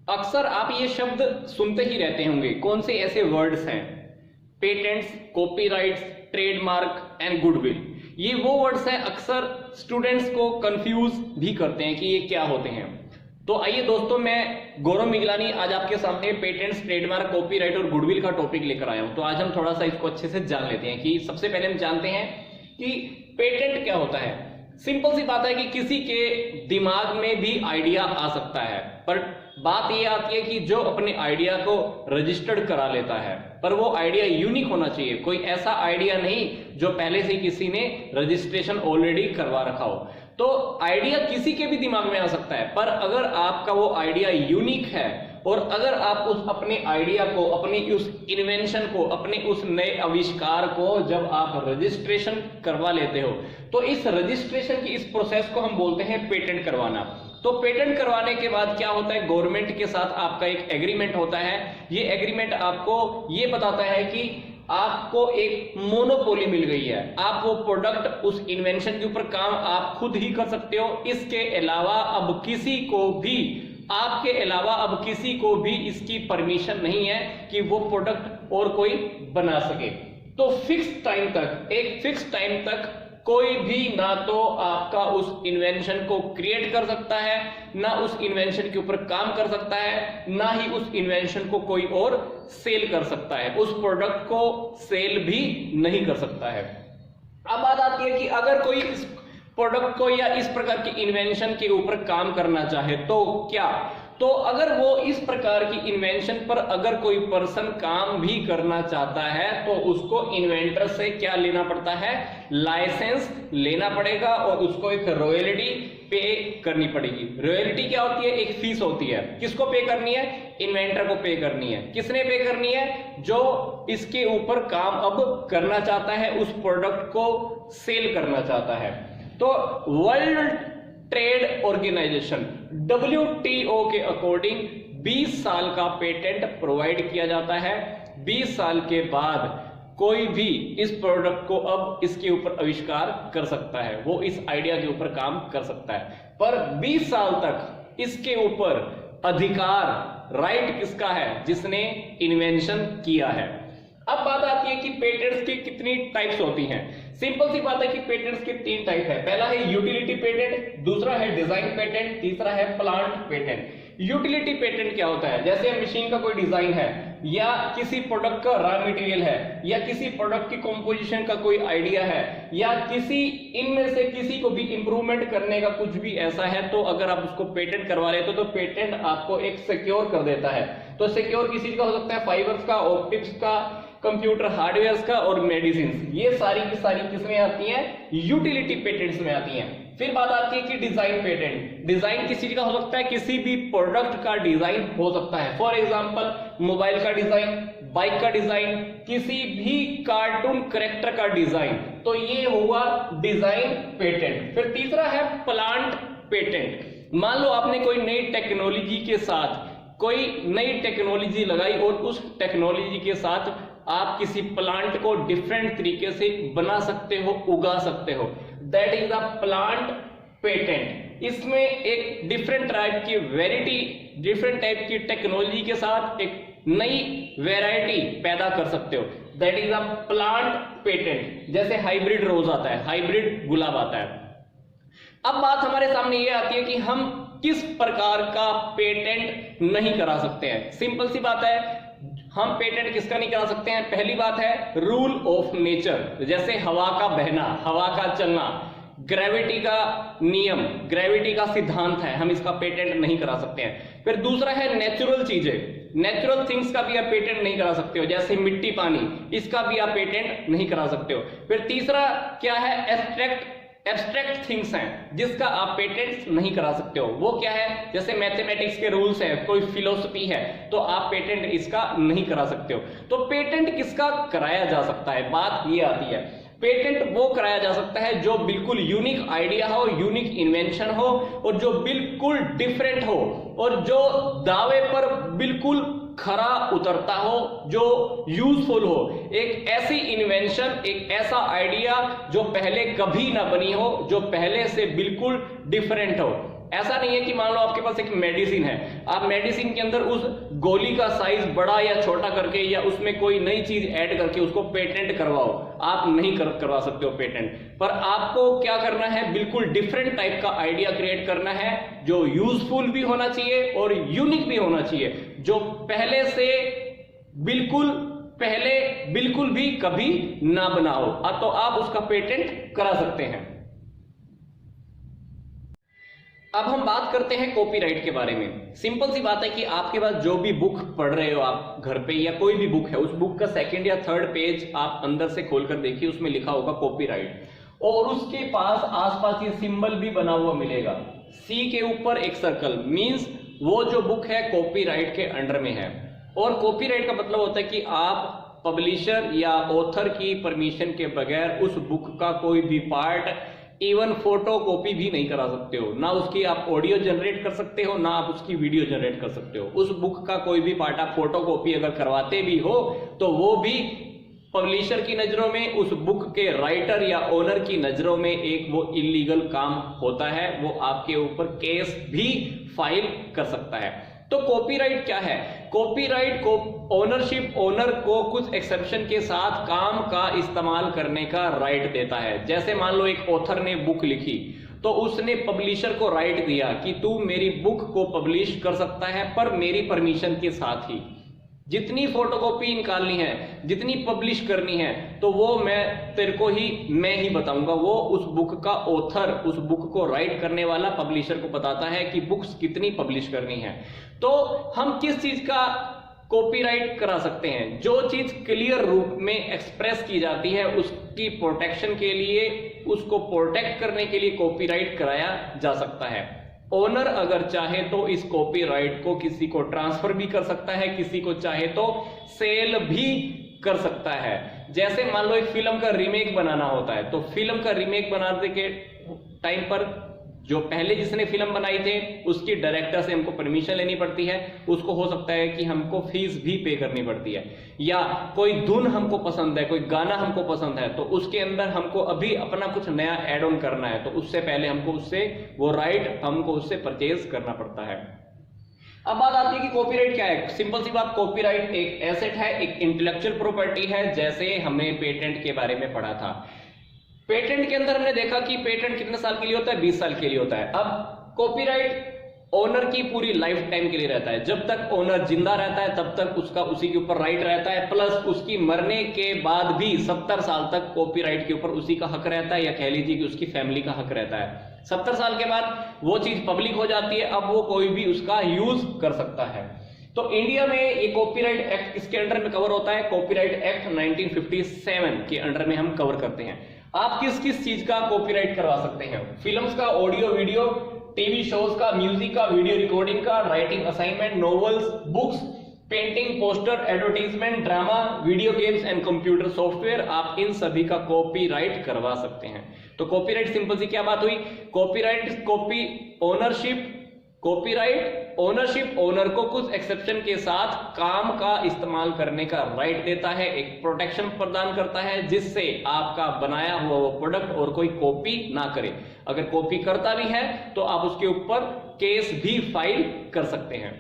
अक्सर आप ये शब्द सुनते ही रहते होंगे। कौन से ऐसे वर्ड्स हैं? Patents, copyrights, trademark and goodwill. ये वो वर्ड्स हैं अक्सर स्टूडेंट्स को कंफ्यूज भी करते हैं कि ये क्या होते हैं। तो आइए दोस्तों, मैं गौरव मिगलानी आज आपके सामने पेटेंट्स, ट्रेडमार्क, कॉपीराइट और गुडविल का टॉपिक लेकर आया हूं। तो आज हम थोड़ा सा इसको अच्छे से जान लेते हैं कि सबसे पहले हम जानते हैं कि पेटेंट क्या होता है। सिंपल सी बात है कि किसी के दिमाग में भी आइडिया आ सकता है, पर बात यह आती है कि जो अपने आइडिया को रजिस्टर्ड करा लेता है, पर वो आइडिया यूनिक होना चाहिए। कोई ऐसा आइडिया नहीं जो पहले से किसी ने रजिस्ट्रेशन ऑलरेडी करवा रखा हो। तो आइडिया किसी के भी दिमाग में आ सकता है, पर अगर आपका वो आइडिया यूनिक है और अगर आप उस अपने आइडिया को, अपनी उस इन्वेंशन को, अपने उस नए आविष्कार को जब आप रजिस्ट्रेशन करवा लेते हो, तो इस रजिस्ट्रेशन की इस प्रोसेस को हम बोलते हैं पेटेंट करवाना। तो पेटेंट करवाने के बाद क्या होता है, गवर्नमेंट के साथ आपका एक एग्रीमेंट होता है। ये एग्रीमेंट आपको ये बताता है कि आपको एक मोनोपोली मिल गई है। आप वो प्रोडक्ट, उस इन्वेंशन के ऊपर काम आप खुद ही कर सकते हो। इसके अलावा अब किसी को भी, आपके अलावा अब किसी को भी इसकी परमिशन नहीं है कि वो प्रोडक्ट और कोई बना सके। तो फिक्स टाइम तक, एक फिक्स टाइम तक कोई भी ना तो आपका उस इन्वेंशन को क्रिएट कर सकता है, ना उस इन्वेंशन के ऊपर काम कर सकता है, ना ही उस इन्वेंशन को कोई और सेल कर सकता है। उस प्रोडक्ट को सेल भी नहीं कर सकता है। अब बात आती है कि अगर कोई इस प्रोडक्ट को या इस प्रकार की इन्वेंशन के ऊपर काम करना चाहे तो क्या? तो अगर वो इस प्रकार की इन्वेंशन पर अगर कोई पर्सन काम भी करना चाहता है तो उसको इन्वेंटर से क्या लेना पड़ता है? लाइसेंस लेना पड़ेगा और उसको एक रॉयल्टी पे करनी पड़ेगी। रॉयल्टी क्या होती है? एक फीस होती है। किसको पे करनी है? इन्वेंटर को पे करनी है। किसने पे करनी है? जो इसके ऊपर काम अब करना चाहता है, उस प्रोडक्ट को सेल करना चाहता है। तो वर्ल्ड ट्रेड ऑर्गेनाइजेशन WTO के अकॉर्डिंग 20 साल का पेटेंट प्रोवाइड किया जाता है। 20 साल के बाद कोई भी इस प्रोडक्ट को अब इसके ऊपर आविष्कार कर सकता है, वो इस आइडिया के ऊपर काम कर सकता है, पर 20 साल तक इसके ऊपर अधिकार, राइट किसका है? जिसने इन्वेंशन किया है। अब बात आती है कि पेटेंट्स की कितनी टाइप्स होती हैं। सिंपल सी बात है कि पेटेंट्स के 3 टाइप है। पहला है यूटिलिटी पेटेंट, दूसरा है डिजाइन पेटेंट, तीसरा है प्लांट पेटेंट। यूटिलिटी पेटेंट क्या होता है? जैसे मशीन का कोई डिजाइन है, या किसी प्रोडक्ट का रॉ मटेरियल है, या किसी प्रोडक्ट की कंपोजिशन का कोई आइडिया है, या किसी इनमें से किसी को भी इंप्रूवमेंट करने का कुछ भी ऐसा है, तो अगर आप उसको पेटेंट करवा लेते हो तो पेटेंट आपको एक सिक्योर कर देता है। तो सिक्योर किसी चीज का हो सकता है? फाइबर्स का, ऑप्टिक्स का, कंप्यूटर हार्डवेयर का और मेडिसिन। ये सारी की सारी किसमें आती हैं? यूटिलिटी पेटेंट्स में आती हैं। फिर बात आती है कि डिजाइन पेटेंट। डिजाइन किसी चीज का हो सकता है? किसी भी प्रोडक्ट का डिजाइन हो सकता है। फॉर एग्जांपल मोबाइल का डिजाइन, बाइक का डिजाइन, किसी भी कार्टून कैरेक्टर का डिजाइन। तो ये हुआ डिजाइन पेटेंट। फिर तीसरा है प्लांट पेटेंट। मान लो आपने कोई नई टेक्नोलॉजी के साथ कोई नई टेक्नोलॉजी लगाई और उस टेक्नोलॉजी के साथ आप किसी प्लांट को डिफरेंट तरीके से बना सकते हो, उगा सकते हो। That is the plant patent. इसमें एक डिफरेंट टाइप की वेराइटी, डिफरेंट टाइप की टेक्नोलॉजी के साथ एक नई वेराइटी पैदा कर सकते हो। That is the plant patent. जैसे हाइब्रिड रोज आता है, हाइब्रिड गुलाब आता है। अब बात हमारे सामने ये आती है कि हम किस प्रकार का पेटेंट नहीं करा सकते हैं। सिंपल सी बात है, हम पेटेंट किसका नहीं करा सकते हैं? पहली बात है रूल ऑफ नेचर, जैसे हवा का बहना, हवा का चलना, ग्रेविटी का नियम, ग्रेविटी का सिद्धांत है, हम इसका पेटेंट नहीं करा सकते हैं। फिर दूसरा है नेचुरल चीजें, नेचुरल थिंग्स का भी आप पेटेंट नहीं करा सकते हो, जैसे मिट्टी, पानी, इसका भी आप पेटेंट नहीं करा सकते हो। फिर तीसरा क्या है? एब्स्ट्रैक्ट थिंग्स हैं जिसका आप पेटेंट नहीं करा सकते हो। वो क्या है? जैसे मैथमेटिक्स के रूल्स है, कोई फिलोसफी है, तो आप पेटेंट इसका नहीं करा सकते हो। तो पेटेंट किसका कराया जा सकता है? बात ये आती है, पेटेंट वो कराया जा सकता है जो बिल्कुल यूनिक आइडिया हो, यूनिक इन्वेंशन हो, और जो बिल्कुल डिफरेंट हो, और जो दावे पर बिल्कुल खरा उतरता हो, जो यूजफुल हो। एक ऐसी इन्वेंशन, एक ऐसा आइडिया जो पहले कभी ना बनी हो, जो पहले से बिल्कुल डिफरेंट हो। ऐसा नहीं है कि मान लो आपके पास एक मेडिसिन है, आप मेडिसिन के अंदर उस गोली का साइज बड़ा या छोटा करके या उसमें कोई नई चीज ऐड करके उसको पेटेंट करवाओ, आप नहीं करवा सकते हो पेटेंट। पर आपको क्या करना है, बिल्कुल डिफरेंट टाइप का आइडिया क्रिएट करना है जो यूजफुल भी होना चाहिए और यूनिक भी होना चाहिए, जो बिल्कुल भी कभी ना बना हो, तो आप उसका पेटेंट करा सकते हैं। अब हम बात करते हैं कॉपीराइट के बारे में। सिंपल सी बात है कि आपके पास जो भी बुक पढ़ रहे हो आप घर पे या कोई भी बुक है, उस बुक का सेकंड या थर्ड पेज आप अंदर से खोलकर देखिए, उसमें लिखा होगा कॉपीराइट, और उसके पास आसपास ये सिंबल भी बना हुआ मिलेगा, सी के ऊपर एक सर्कल, मींस वो जो बुक है कॉपीराइट के अंडर में है। और कॉपीराइट का मतलब होता है कि आप पब्लिशर या ऑथर की परमिशन के बगैर उस बुक का कोई भी पार्ट, इवन फोटो कॉपी भी नहीं करा सकते हो, ना उसकी आप ऑडियो जनरेट कर सकते हो, ना आप उसकी वीडियो जनरेट कर सकते हो। उस बुक का कोई भी पार्ट आप फोटो कॉपी अगर करवाते भी हो तो वो भी पब्लिशर की नजरों में, उस बुक के राइटर या ओनर की नजरों में एक वो इलीगल काम होता है, वो आपके ऊपर केस भी फाइल कर सकता है। तो कॉपीराइट क्या है? कॉपीराइट को ओनर को कुछ एक्सेप्शन के साथ काम का इस्तेमाल करने का राइट देता है। जैसे मान लो एक ऑथर ने बुक लिखी, तो उसने पब्लिशर को राइट दिया कि तू मेरी बुक को पब्लिश कर सकता है, पर मेरी परमिशन के साथ ही। जितनी फोटोकॉपी निकालनी है, जितनी पब्लिश करनी है, तो वो मैं ही बताऊंगा। वो उस बुक का ऑथर, उस बुक को राइट करने वाला पब्लिशर को बताता है कि बुक्स कितनी पब्लिश करनी है। तो हम किस चीज का कॉपीराइट करा सकते हैं? जो चीज क्लियर रूप में एक्सप्रेस की जाती है, उसकी प्रोटेक्शन के लिए, उसको प्रोटेक्ट करने के लिए कॉपीराइट कराया जा सकता है। ओनर अगर चाहे तो इस कॉपीराइट को किसी को ट्रांसफर भी कर सकता है, किसी को चाहे तो सेल भी कर सकता है। जैसे मान लो एक फिल्म का रीमेक बनाना होता है, तो फिल्म का रीमेक बनाने के टाइम पर जो पहले जिसने फिल्म बनाई थे उसकी डायरेक्टर से हमको परमिशन लेनी पड़ती है, उसको हो सकता है कि हमको फीस भी पे करनी पड़ती है, या कोई धुन हमको पसंद है, कोई गाना हमको पसंद है, तो उसके अंदर हमको अभी अपना कुछ नया एड ऑन करना है, तो उससे पहले हमको उससे वो राइट हमको उससे परचेज करना पड़ता है। अब बात आती है कि कॉपीराइट क्या है। सिंपल सी बात, कॉपीराइट एक एसेट है, एक इंटेलेक्चुअल प्रॉपर्टी है, जैसे हमने पेटेंट के बारे में पढ़ा था। पेटेंट के अंदर हमने देखा कि पेटेंट कितने साल के लिए होता है? 20 साल के लिए होता है। अब कॉपीराइट ओनर की पूरी लाइफ टाइम के लिए रहता है, जब तक ओनर जिंदा रहता है तब तक उसका उसी के ऊपर राइट रहता है, प्लस उसकी मरने के बाद भी 70 साल तक कॉपीराइट के ऊपर उसी का हक रहता है, या कह लीजिए कि उसकी फैमिली का हक रहता है। 70 साल के बाद वो चीज पब्लिक हो जाती है, अब वो कोई भी उसका यूज कर सकता है। तो इंडिया में ये कॉपीराइट एक्ट किसके अंडर में कवर होता है? कॉपीराइट एक्ट 1957 के अंडर में हम कवर करते हैं। आप किस किस चीज का कॉपीराइट करवा सकते हैं? फिल्म्स का, ऑडियो वीडियो, टीवी शोज का, म्यूजिक का, वीडियो रिकॉर्डिंग का, writing assignment, novels, books, painting, poster, advertisement, drama, video games and computer software, आप इन सभी का कॉपीराइट करवा सकते हैं। तो कॉपीराइट सिंपल सी क्या बात हुई? कॉपीराइट ओनरशिप ओनर को कुछ एक्सेप्शन के साथ काम का इस्तेमाल करने का राइट देता है, एक प्रोटेक्शन प्रदान करता है, जिससे आपका बनाया हुआ वो प्रोडक्ट और कोई कॉपी ना करे। अगर कॉपी करता भी है तो आप उसके ऊपर केस भी फाइल कर सकते हैं।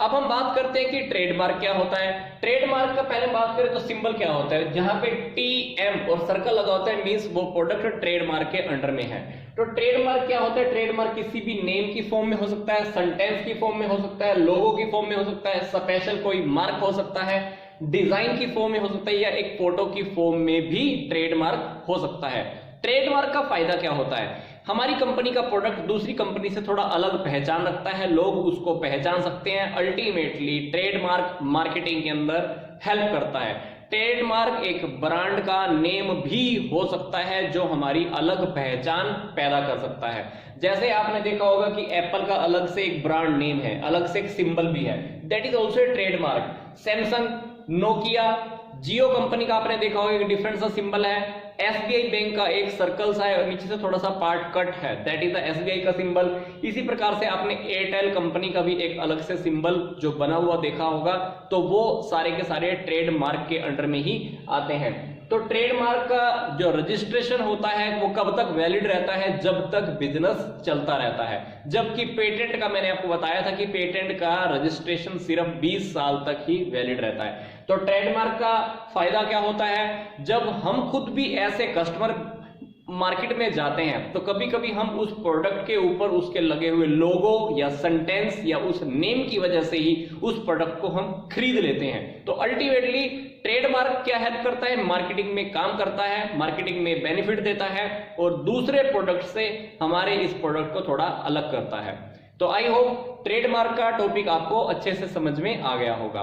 अब हम बात करते हैं कि ट्रेडमार्क क्या होता है। ट्रेडमार्क का पहले बात करें तो सिंबल क्या होता है? जहां पे TM और सर्कल लगा होता है, मींस वो प्रोडक्ट ट्रेडमार्क के अंडर में है। तो ट्रेडमार्क क्या होता है? ट्रेडमार्क किसी भी नेम की फॉर्म में हो सकता है, सेंटेंस की फॉर्म में हो सकता है, लोगो की फॉर्म में हो सकता है, स्पेशल कोई मार्क हो सकता है, डिजाइन की फॉर्म में हो सकता है, या एक फोटो की फॉर्म में भी ट्रेडमार्क हो सकता है। ट्रेडमार्क का फायदा क्या होता है? हमारी कंपनी का प्रोडक्ट दूसरी कंपनी से थोड़ा अलग पहचान रखता है, लोग उसको पहचान सकते हैं। अल्टीमेटली ट्रेडमार्क मार्केटिंग के अंदर हेल्प करता है। ट्रेडमार्क एक ब्रांड का नेम भी हो सकता है जो हमारी अलग पहचान पैदा कर सकता है। जैसे आपने देखा होगा कि एप्पल का अलग से एक ब्रांड नेम है, अलग से एक सिंबल भी है, that is also a trademark. Samsung, Nokia, Jio company का आपने देखा होगा एक डिफरेंट सा सिंबल है। SBI बैंक का एक सर्कल सा है और नीचे से थोड़ा सा पार्ट कट है, दैट इज द SBI का सिंबल। इसी प्रकार से आपने एयरटेल कंपनी का भी एक अलग से सिंबल जो बना हुआ देखा होगा, तो वो सारे के सारे ट्रेडमार्क के अंडर में ही आते हैं। तो ट्रेडमार्क का जो रजिस्ट्रेशन होता है वो कब तक वैलिड रहता है? जब तक बिजनेस चलता रहता है। जबकि पेटेंट का मैंने आपको बताया था कि पेटेंट का रजिस्ट्रेशन सिर्फ 20 साल तक ही वैलिड रहता है। तो ट्रेडमार्क का फायदा क्या होता है? जब हम खुद भी ऐसे कस्टमर मार्केट में जाते हैं तो कभी कभी हम उस प्रोडक्ट के ऊपर उसके लगे हुए लोगो या सेंटेंस या उस नेम की वजह से ही उस प्रोडक्ट को हम खरीद लेते हैं। तो अल्टीमेटली ट्रेडमार्क क्या हेल्प करता है? मार्केटिंग में काम करता है, मार्केटिंग में बेनिफिट देता है और दूसरे प्रोडक्ट से हमारे इस प्रोडक्ट को थोड़ा अलग करता है। तो आई होप ट्रेडमार्क का टॉपिक आपको अच्छे से समझ में आ गया होगा।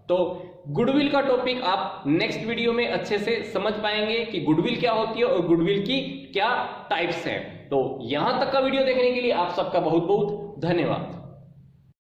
तो गुडविल का टॉपिक आप नेक्स्ट वीडियो में अच्छे से समझ पाएंगे कि गुडविल क्या होती है और गुडविल की क्या टाइप्स हैं। तो यहां तक का वीडियो देखने के लिए आप सबका बहुत बहुत धन्यवाद।